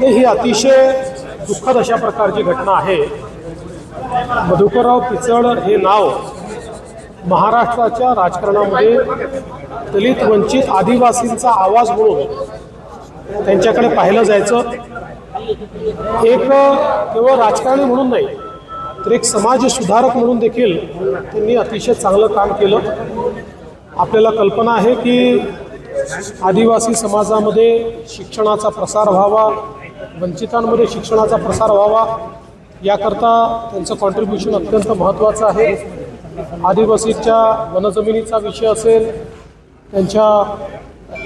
ही अतिशय दुःखद अशा प्रकारची घटना आहे। मधुकरराव पिचड हे नाव महाराष्ट्राच्या राजकारणामध्ये दलित वंचित आदिवासींचा आवाज म्हणून त्यांच्याकडे पाहिलं जायचं। एक केवळ राजकारणी म्हणून नाही तर एक समाज सुधारक म्हणून देखील त्यांनी अतिशय चांगलं काम केलं। आपल्याला कल्पना आहे की आदिवासी समाजामध्ये शिक्षणाचा प्रसार व्हावा, वंचितांमध्ये शिक्षणाचा प्रसार व्हावा याकरता त्यांचं कॉन्ट्रीब्युशन अत्यंत महत्त्वाचं आहे। आदिवासीच्या वनजमिनीचा विषय असेल, त्यांच्या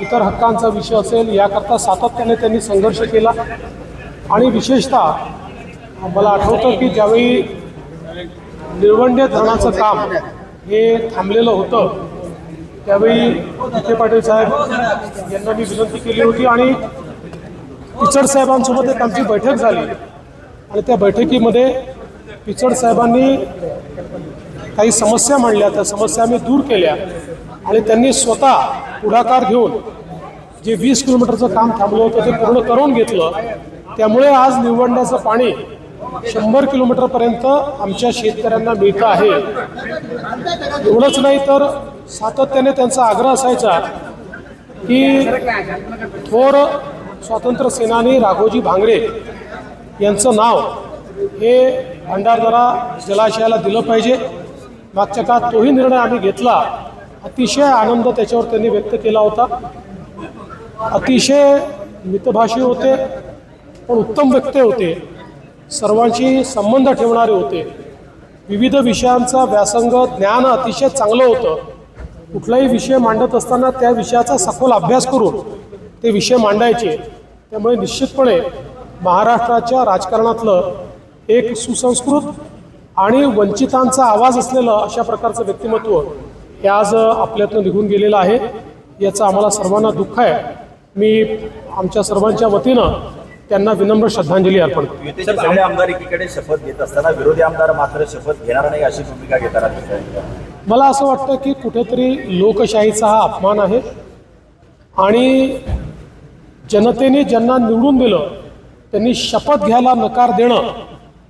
इतर हक्कांचा विषय असेल, याकरता सातत्याने त्यांनी संघर्ष केला। आणि विशेषतः मला आठवतं की ज्यावेळी निळवंडे धरणाचं काम हे थांबलेलं होतं त्यावेळी विखे पाटील साहेब यांना मी विनंती केली होती आणि पिचड साहेबांसोबत एक आमची बैठक झाली आणि त्या बैठकीमध्ये पिचड साहेबांनी काही समस्या मांडल्या। त्या समस्या आम्ही दूर केल्या आणि त्यांनी स्वतः पुढाकार घेऊन जे 20 किलोमीटरचं काम थांबलं होतं ते पूर्ण करून घेतलं। त्यामुळे आज निळवंड्याचं पाणी 100 किलोमीटरपर्यंत आमच्या शेतकऱ्यांना मिळतं आहे। एवढंच नाही तर सातत्याने त्यांचा आग्रह असायचा की थोर स्वातंत्र्य सेनानी राघोजी भांगरे यांचं नाव हे भंडारदरा जलाशयाला दिलं पाहिजे। मागच्या काळात तोही निर्णय आम्ही घेतला। अतिशय आनंद त्याच्यावर त्यांनी व्यक्त केला होता। अतिशय मितभाषी होते, पण उत्तम वक्ते होते, सर्वांशी संबंध ठेवणारे होते। विविध विषयांचा व्यासंग ज्ञान अतिशय चांगलं होतं। कुठलाही विषय मांडत असताना त्या विषयाचा सखोल अभ्यास करून ते विषय मांडायचे। त्यामुळे निश्चितपणे महाराष्ट्राच्या राजकारणातलं एक सुसंस्कृत आणि वंचितांचा आवाज असलेलं अशा प्रकारचं व्यक्तिमत्व हे आज आपल्यातनं निघून गेलेलं आहे। याचं आम्हाला सर्वांना दुःख आहे। मी आमच्या सर्वांच्या वतीनं त्यांना विनम्र श्रद्धांजली अर्पण करतो। सगळे आमदार एकीकडे शपथ घेत असताना विरोधी आमदार मात्र शपथ घेणार नाही अशी भूमिका घेतात। मला असं वाटतं की कुठेतरी लोकशाहीचा हा अपमान आहे आणि जनतेने ज्यांना निवडून दिलं त्यांनी शपथ घ्यायला नकार देणं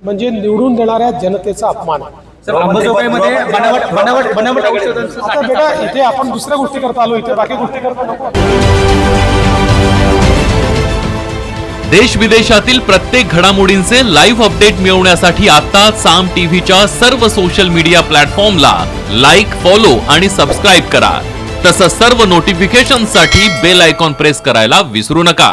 म्हणजे निवडून देणाऱ्या जनतेचा अपमान आहे। आता बेटा इथे आपण दुसऱ्या गोष्टी करता आलो, इथे बाकी गोष्टी करता नको। देश विदेशातील प्रत्येक घडामोडींचे लाईव्ह अपडेट मिळवण्यासाठी आता साम टीव्हीच्या सर्व सोशल मीडिया प्लॅटफॉर्मला लाईक, फॉलो आणि सबस्क्राईब करा। तसंच सर्व नोटिफिकेशनसाठी बेल आयकॉन प्रेस करायला विसरू नका।